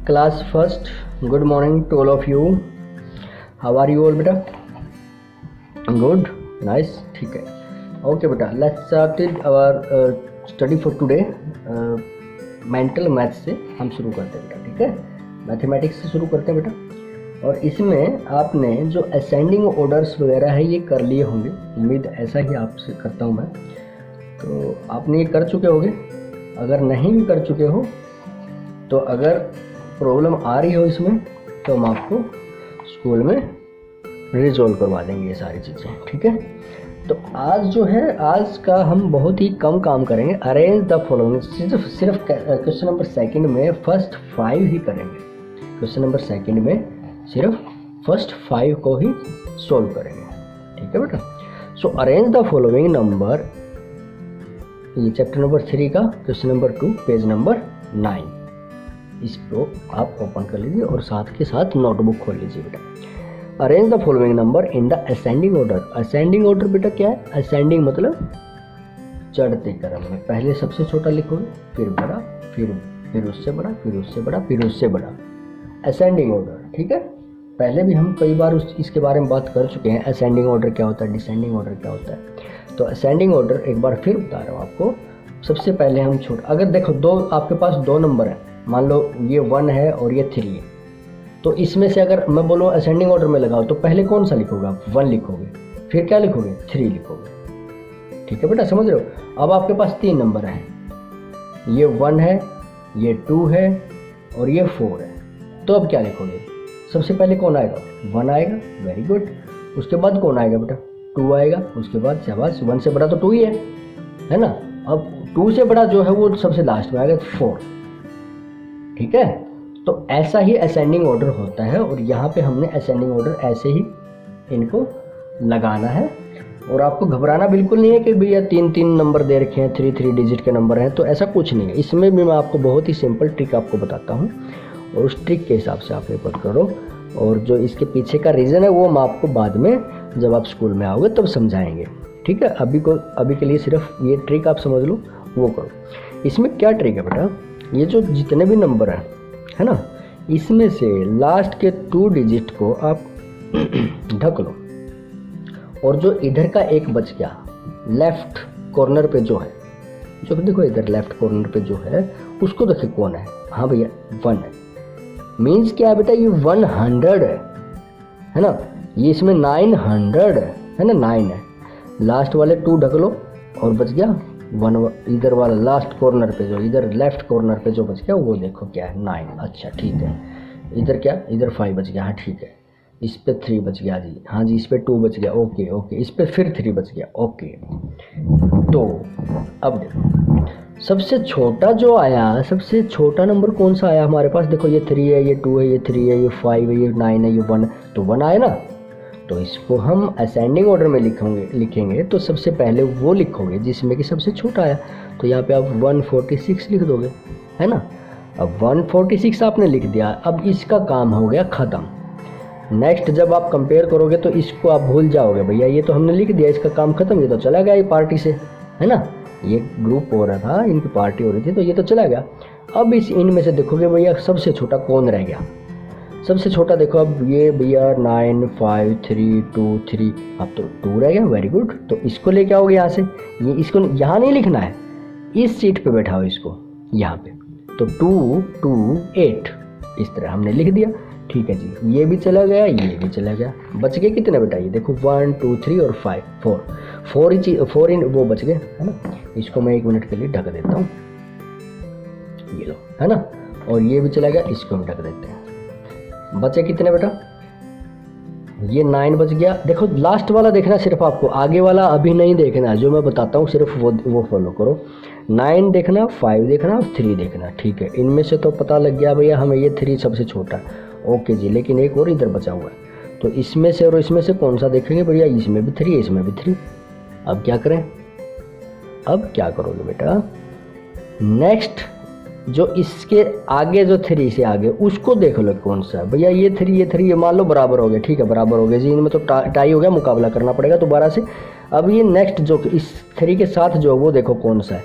Class first, good morning to all of you. How are you all बेटा? Good, nice, ठीक है. Okay बेटा, let's start our study for today. Mental maths से हम शुरू करते हैं बेटा, ठीक है. मैथमेटिक्स से शुरू करते हैं बेटा. और इसमें आपने जो असेंडिंग ऑर्डर्स वगैरह है ये कर लिए होंगे, उम्मीद ऐसा ही आपसे करता हूँ मैं. तो आपने ये कर चुके होंगे. अगर नहीं भी कर चुके हो तो अगर प्रॉब्लम आ रही हो इसमें तो हम आपको स्कूल में रिजॉल्व करवा देंगे ये सारी चीज़ें, ठीक है. तो आज जो है, आज का हम बहुत ही कम काम करेंगे. अरेंज द फॉलोइंग, सिर्फ क्वेश्चन नंबर सेकंड में फर्स्ट 5 ही करेंगे. क्वेश्चन नंबर सेकंड में सिर्फ फर्स्ट 5 को ही सॉल्व करेंगे, ठीक है बेटा. सो अरेंज द फॉलोइंग नंबर, ये चैप्टर नंबर 3 का क्वेश्चन नंबर 2 पेज नंबर 9. इसको आप ओपन कर लीजिए और साथ के साथ नोटबुक खोल लीजिए बेटा. Arrange the following number in the ascending order. Ascending order बेटा क्या है? असेंडिंग मतलब चढ़ते क्रम में. पहले सबसे छोटा लिखोगे, फिर बड़ा, फिर उससे बड़ा, फिर उससे बड़ा, फिर उससे बड़ा. असेंडिंग ऑर्डर, ठीक है. पहले भी हम कई बार इसके बारे में बात कर चुके हैं. असेंडिंग ऑर्डर क्या होता है, डिसेंडिंग ऑर्डर क्या होता है. तो असेंडिंग ऑर्डर एक बार फिर बता रहा हूँ आपको. सबसे पहले हम अगर देखो आपके पास 2 नंबर है, मान लो ये 1 है और ये 3 है. तो इसमें से अगर मैं बोलूँ असेंडिंग ऑर्डर में लगाओ तो पहले कौन सा लिखोगे आप? 1 लिखोगे, फिर क्या लिखोगे? 3 लिखोगे, ठीक है बेटा. समझ रहे हो? अब आपके पास 3 नंबर हैं. ये 1 है, ये 2 है और ये 4 है. तो अब क्या लिखोगे? सबसे पहले कौन आएगा? 1 आएगा. Very good. उसके बाद कौन आएगा बेटा? 2 आएगा. उसके बाद शाबाश, 1 से बड़ा तो 2 ही है ना. अब 2 से बड़ा जो है वो सबसे लास्ट में आएगा 4, ठीक है. तो ऐसा ही असेंडिंग ऑर्डर होता है और यहाँ पे हमने असेंडिंग ऑर्डर ऐसे ही इनको लगाना है. और आपको घबराना बिल्कुल नहीं है कि भैया 3 नंबर दे रखे हैं, 3 डिजिट के नंबर हैं, तो ऐसा कुछ नहीं है. इसमें भी मैं आपको बहुत ही सिंपल ट्रिक आपको बताता हूँ और उस ट्रिक के हिसाब से आप पेपर करो. और जो इसके पीछे का रीज़न है वो हम आपको बाद में जब आप स्कूल में आओगे तब समझाएंगे, ठीक है. अभी के लिए सिर्फ ये ट्रिक आप समझ लो, वो करो. इसमें क्या ट्रिक है बेटा? ये जो जितने भी नंबर हैं, है ना, इसमें से लास्ट के 2 डिजिट को आप ढक लो. और जो इधर का एक बच गया लेफ्ट कॉर्नर पे जो है, जो देखो इधर लेफ्ट कॉर्नर पे जो है, उसको देखिए कौन है. हाँ भैया 1 है. मीन्स क्या है बेटा? ये 100 है ना. ये इसमें 900 है ना, 9 है. लास्ट वाले 2 ढक लो और बच गया 1. इधर वाला लास्ट कॉर्नर पे जो, इधर लेफ्ट कॉर्नर पे जो बच गया वो देखो क्या है, 9. अच्छा ठीक है. इधर क्या? इधर 5 बच गया. हाँ ठीक है. इस पे 3 बच गया जी. हाँ जी. इस पे 2 बच गया. ओके. इस पे फिर 3 बच गया. ओके. तो अब देखो सबसे छोटा जो आया, सबसे छोटा नंबर कौन सा आया हमारे पास? देखो ये 3 है, ये 2 है, ये 3 है, ये 5 है, ये 9 है, ये 1 है. तो 1 आया ना. तो इसको हम असेंडिंग ऑर्डर में लिखेंगे तो सबसे पहले वो लिखोगे जिसमें कि सबसे छोटा आया. तो यहाँ पे आप 146 लिख दोगे, है ना. अब 146 आपने लिख दिया. अब इसका काम हो गया ख़त्म. नेक्स्ट जब आप कंपेयर करोगे तो इसको आप भूल जाओगे, भैया ये तो हमने लिख दिया, इसका काम ख़त्म, ये तो चला गया ये पार्टी से, है ना. ये ग्रुप हो रहा था, इनकी पार्टी हो रही थी, तो ये तो चला गया. अब इनमें से देखोगे भैया सबसे छोटा कौन रह गया. सबसे छोटा देखो अब ये भैया 9 5 3 2 3. अब तो 2 रह गया. Very good. तो इसको लेके आओगे यहाँ से. ये इसको यहाँ नहीं लिखना है, इस सीट पे बैठाओ इसको यहाँ पे. तो 2 2 8 इस तरह हमने लिख दिया, ठीक है जी. ये भी चला गया, ये भी चला गया. बच गए कितने बेटा? ये देखो 1 2 3 और 5 4 इन वो बच गए, है ना. इसको मैं 1 मिनट के लिए ढक देता हूँ, ये लो, है ना. और ये भी चला गया, इसको भी ढक देते हैं. बचे कितने बेटा? ये 9 बच गया. देखो लास्ट वाला देखना सिर्फ आपको, आगे वाला अभी नहीं देखना. जो मैं बताता हूँ सिर्फ वो फॉलो करो. 9 देखना, 5 देखना, 3 देखना, ठीक है. इनमें से तो पता लग गया भैया हमें ये 3 सबसे छोटा है. ओके जी. लेकिन एक और इधर बचा हुआ है. तो इसमें से और इसमें से कौन सा देखेंगे भैया? इसमें भी 3 है, इसमें भी 3. अब क्या करें? अब क्या करोगे बेटा? नेक्स्ट जो इसके आगे जो 3 से आगे उसको देख लो कौन सा है भैया. ये 3 ये मान लो बराबर हो गया, ठीक है बराबर हो गया जी. इनमें तो टाई हो गया, मुकाबला करना पड़ेगा दोबारा से. अब ये नेक्स्ट जो इस 3 के साथ जो वो देखो कौन सा है.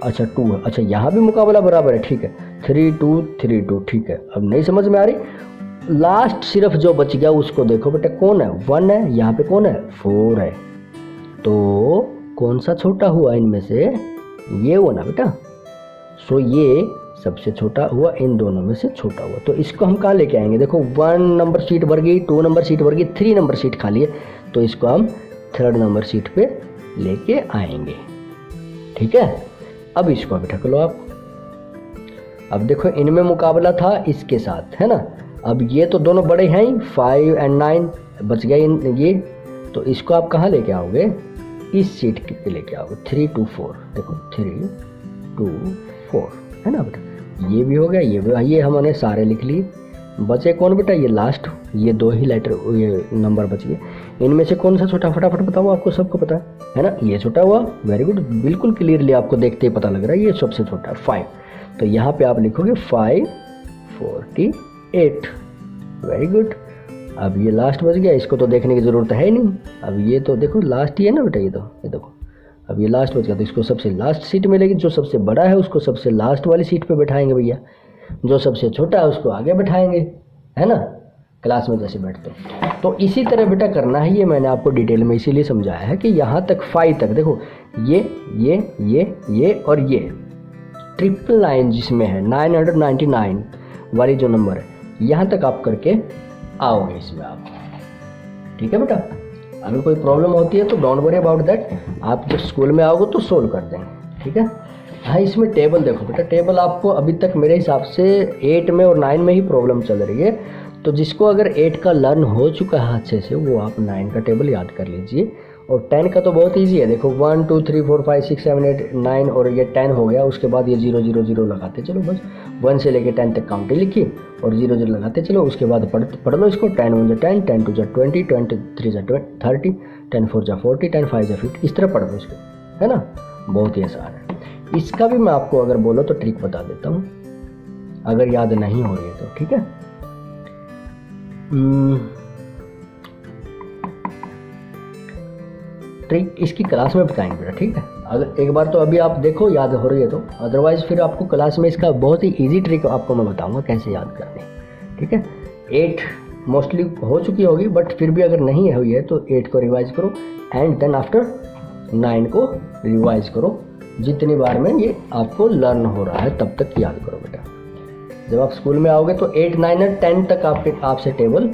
अच्छा 2 है. अच्छा यहाँ भी मुकाबला बराबर है, ठीक है. 3232, ठीक है। अब नहीं समझ में आ रही, लास्ट सिर्फ जो बच गया उसको देखो बेटा, कौन है, 1 है, यहाँ पे कौन है, 4 है, तो कौन सा छोटा हुआ इनमें से, ये हुआ ना बेटा। सो ये सबसे छोटा हुआ, इन दोनों में से छोटा हुआ, तो इसको हम कहाँ लेके आएंगे, देखो 1 नंबर सीट भर गई, 2 नंबर सीट भर गई, 3 नंबर सीट खाली है, तो इसको हम 3rd नंबर सीट पे लेके आएंगे, ठीक है। अब इसको बेटा कर लो आप। अब देखो इनमें मुकाबला था इसके साथ, है ना। अब ये तो दोनों बड़े हैं ही, 5 और 9 बच गए ये, तो इसको आप कहाँ लेके आओगे, इस सीट पे लेके आओगे, 3 2 4, देखो 3 2 4, है ना बेटा। ये भी हो गया, ये भी, ये हमने सारे लिख लिए। बचे कौन बेटा, ये लास्ट, ये 2 ही लेटर, ये नंबर बच गए। इनमें से कौन सा छोटा, फटाफट बताओ, आपको सबको पता है ना। ये छोटा हुआ, वेरी गुड, बिल्कुल क्लियरली आपको देखते ही पता लग रहा है ये सबसे छोटा है, 5। तो यहाँ पे आप लिखोगे 548, वेरी गुड। अब ये लास्ट बच गया, इसको तो देखने की ज़रूरत है ही नहीं। अब ये तो देखो लास्ट ही है ना बेटा, ये तो ये देखो, अब ये लास्ट बच गया, तो इसको सबसे लास्ट सीट मिलेगी। जो सबसे बड़ा है उसको सबसे लास्ट वाली सीट पे बैठाएंगे भैया, जो सबसे छोटा है उसको आगे बैठाएंगे, है ना, क्लास में जैसे बैठते हैं। तो इसी तरह बेटा करना है, ये मैंने आपको डिटेल में इसीलिए समझाया है कि यहाँ तक 5 तक देखो, ये और ये ट्रिपल 9 जिसमें है 999 वाली जो नंबर है, यहाँ तक आप करके आओगे इसमें आप, ठीक है बेटा। अगर कोई प्रॉब्लम होती है तो डोंट वरी अबाउट दैट, आप जब स्कूल में आओगे तो सोल्व कर देंगे, ठीक है। हाँ, इसमें टेबल देखो बेटा, टेबल आपको अभी तक मेरे हिसाब से 8 में और 9 में ही प्रॉब्लम चल रही है, तो जिसको अगर 8 का लर्न हो चुका है अच्छे से, वो आप 9 का टेबल याद कर लीजिए। और 10 का तो बहुत ईजी है, देखो 1 2 3 4 5 6 7 8 9, और ये 10 हो गया, उसके बाद ये 0 0 0 लगाते चलो, बस 1 से लेके 10 तक काउंट लिखी और 0 0 लगाते चलो। उसके बाद पढ़ लो इसको, 10 1 10, 10 2 20, 10 3 30, 10 4 40, 10 5 50, इस तरह पढ़ लो इसको, है ना, बहुत ही आसान है। इसका भी मैं आपको अगर बोलो तो ट्रिक बता देता हूँ, अगर याद नहीं हो रही है तो, ठीक है। ट्रिक इसकी क्लास में बताएंगे बेटा, ठीक है। अगर एक बार तो अभी आप देखो याद हो रही है तो, अदरवाइज फिर आपको क्लास में इसका बहुत ही इजी ट्रिक आपको मैं बताऊंगा कैसे याद करनी, ठीक है। 8 मोस्टली हो चुकी होगी, बट फिर भी अगर नहीं हुई है तो 8 को रिवाइज करो, एंड देन आफ्टर 9 को रिवाइज करो। जितनी बार में ये आपको लर्न हो रहा है तब तक याद करो बेटा। जब आप स्कूल में आओगे तो 8 9 और 10 तक आपसे टेबल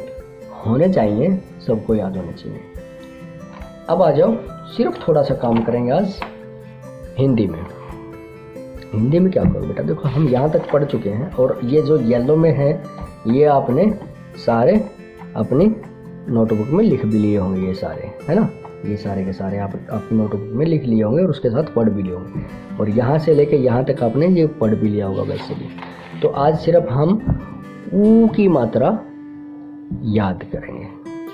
होने चाहिए, सबको याद होने चाहिए। अब आ जाओ, सिर्फ थोड़ा सा काम करेंगे आज हिंदी में। हिंदी में क्या करो बेटा, देखो हम यहाँ तक पढ़ चुके हैं, और ये जो येलो में है ये आपने सारे अपनी नोटबुक में लिख भी लिए होंगे, ये सारे, है ना, ये सारे के सारे आप अपनी नोटबुक में लिख लिए होंगे और उसके साथ पढ़ भी लिए होंगे, और यहाँ से लेके यहाँ तक आपने ये पढ़ भी लिया होगा वैसे भी। तो आज सिर्फ हम ऊ की मात्रा याद करेंगे।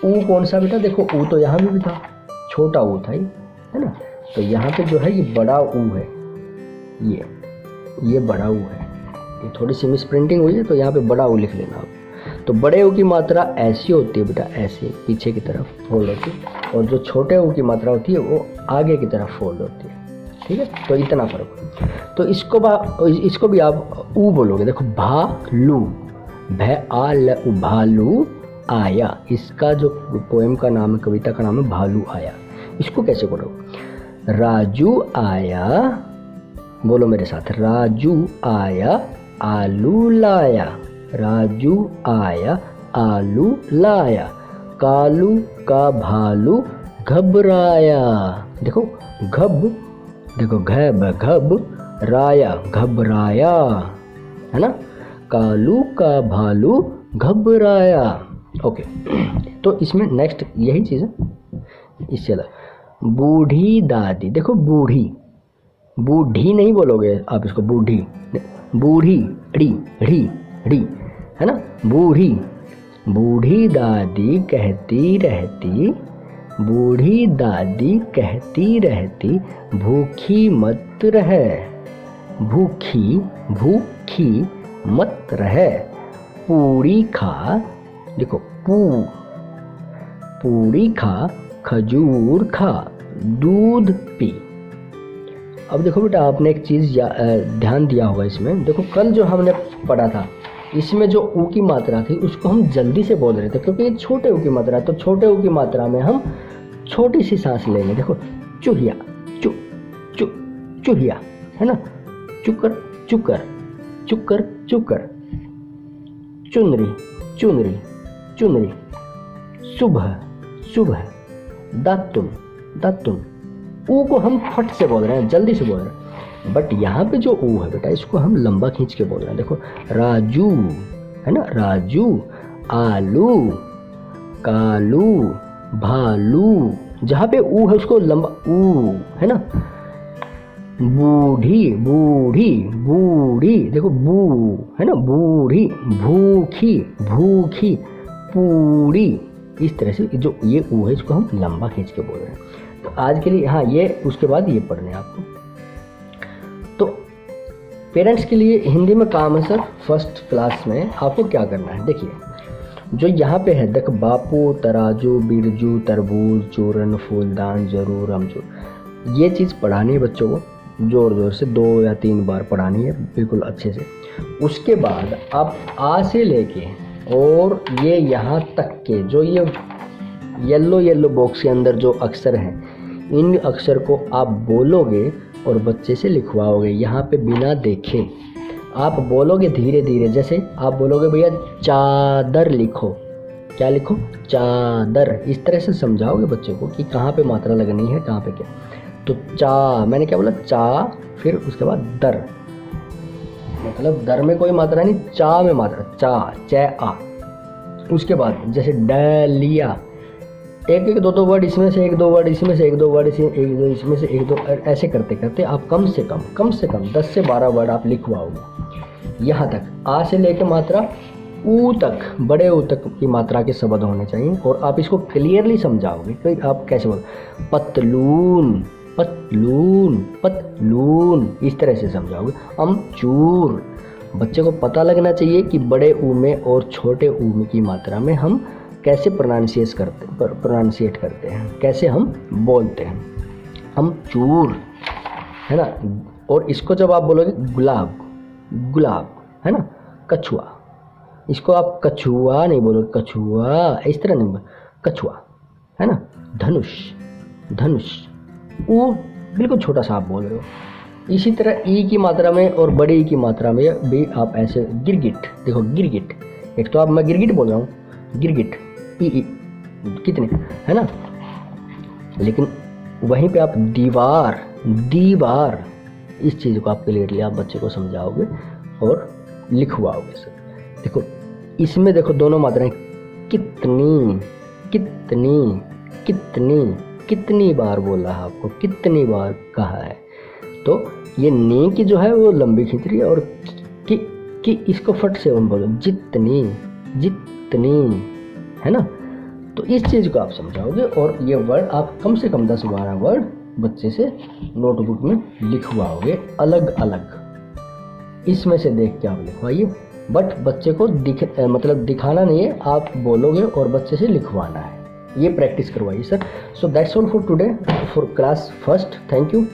ऊ कौन सा बेटा, देखो ऊ तो यहाँ भी था, छोटा ऊ था, है ना, तो यहाँ पे जो है ये बड़ा ऊ है, ये बड़ा ऊ है, ये थोड़ी सी मिस प्रिंटिंग हुई है तो यहाँ पे बड़ा ऊ लिख लेना आप। तो बड़े ऊ की मात्रा ऐसी होती है बेटा, ऐसे पीछे की तरफ फोल्ड होती है, और जो छोटे ऊ की मात्रा होती है वो आगे की तरफ फोल्ड होती है, ठीक है। तो इतना फर्क। तो इसको भी आप ऊ बोलोगे, देखो भालू, भालू आया, इसका जो पोएम का नाम है, कविता का नाम है भालू आया। इसको कैसे बोलो, राजू आया, बोलो मेरे साथ, राजू आया आलू लाया, राजू आया आलू लाया, कालू का भालू घबराया, देखो घब राया, घबराया, है ना, कालू का भालू घबराया। ओके, तो इसमें नेक्स्ट यही चीज़ है, इससे अलग बूढ़ी दादी, देखो बूढ़ी नहीं बोलोगे आप इसको, बूढ़ी ड़ी, है ना, बूढ़ी दादी कहती रहती भूखी मत रहे, भूखी मत रहे, पूरी खा, देखो पूरी खा, खजूर खा, दूध पी, अब देखो बेटा, आपने एक चीज़ ध्यान दिया होगा इसमें। देखो कल जो हमने पढ़ा था, इसमें जो ऊ की मात्रा थी उसको हम जल्दी से बोल रहे थे, क्योंकि ये छोटे ऊ की मात्रा है। तो छोटे ऊ की मात्रा में हम छोटी सी सांस लेंगे। देखो चूहिया, चू चू चूहिया, है ना। चुकर चुकर, चुकर चुकर, चुनरी चुनरी चुनरी, सुबह सुबह, दातुन दातुन। ऊ को हम फट से बोल रहे हैं, जल्दी से बोल रहे हैं। बट यहाँ पे जो ऊ है बेटा, इसको हम लंबा खींच के बोल रहे हैं। देखो राजू, है ना, राजू। आलू, कालू, भालू। जहाँ पे ऊ है उसको लंबा ऊ, है ना। बूढ़ी बूढ़ी बूढ़ी, देखो बू, है ना, बूढ़ी। भूखी भूखी, पूरी। इस तरह से जो ये ऊ है इसको हम लंबा खींच के बोल रहे हैं। तो आज के लिए हाँ, ये उसके बाद ये पढ़ने आपको। तो पेरेंट्स के लिए हिंदी में काम है सर, फर्स्ट क्लास में आपको क्या करना है। देखिए जो यहाँ पे है, देख बापू, तराजू, बिरजू, तरबूज, चूरन, फूलदान, जरूर, अमचूर। ये चीज़ पढ़ानी है बच्चों को ज़ोर ज़ोर से, 2 या 3 बार पढ़ानी है बिल्कुल अच्छे से। उसके बाद आप आ से लेके और ये यहाँ तक के जो ये येलो बॉक्स के अंदर जो अक्षर हैं, इन अक्षर को आप बोलोगे और बच्चे से लिखवाओगे। यहाँ पे बिना देखे आप बोलोगे धीरे धीरे। जैसे आप बोलोगे भैया चादर लिखो, क्या लिखो, चादर। इस तरह से समझाओगे बच्चे को कि कहाँ पे मात्रा लगनी है, कहाँ पे क्या। तो चा, मैंने क्या बोला, चा, फिर उसके बाद दर, मतलब दर में कोई मात्रा नहीं, चा में मात्रा, चा, च, आ। उसके बाद जैसे डालिया, एक दो वर्ड इसमें से, 1-2 वर्ड इसमें से, 1-2 वर्ड इसमें से, 1-2 ऐसे करते करते आप कम से कम 10 से 12 वर्ड आप लिखवाओगे। यहाँ तक आ से लेकर मात्रा ऊ तक, बड़े ऊ तक की मात्रा के शब्द होने चाहिए। और आप इसको क्लियरली समझाओगे कि आप कैसे बोल, पतलून पतलून पतलून, इस तरह से समझाओगे। अमचूर, बच्चे को पता लगना चाहिए कि बड़े ऊ में और छोटे ऊ में की मात्रा में हम कैसे प्रोनाउंसिएट करते हैं, कैसे हम बोलते हैं। अमचूर, है ना। और इसको जब आप बोलोगे गुलाब, गुलाब, है ना। कछुआ, इसको आप कछुआ नहीं बोलोगे, कछुआ इस तरह नहीं, कछुआ, है ना। धनुष, धनुष, ऊ बिल्कुल छोटा सा आप बोल रहे हो। इसी तरह ई की मात्रा में और बड़ी ई की मात्रा में भी आप ऐसे, गिरगिट, देखो गिरगिट, एक तो आप मैं गिरगिट बोल रहा हूँ, गिरगिट, ई कितने, है ना। लेकिन वहीं पे आप दीवार, दीवार, इस चीज़ को आप क्लियरली आप बच्चे को समझाओगे और लिखवाओगे सर। देखो इसमें देखो दोनों मात्राएं, कितनी कितनी कितनी, कितनी बार बोला है आपको, कितनी बार कहा है। तो ये नी की जो है वो लंबी खींच रही है, और कि इसको फट से हम बोलो, जितनी जितनी, है ना। तो इस चीज़ को आप समझाओगे और ये वर्ड आप कम से कम 10-12 वर्ड बच्चे से नोटबुक में लिखवाओगे अलग अलग। इसमें से देख के आप लिखवाइए, बट बच्चे को मतलब दिखाना नहीं है, आप बोलोगे और बच्चे से लिखवाना है। ये प्रैक्टिस करवाइए sir. So that's all for today for class first. Thank you.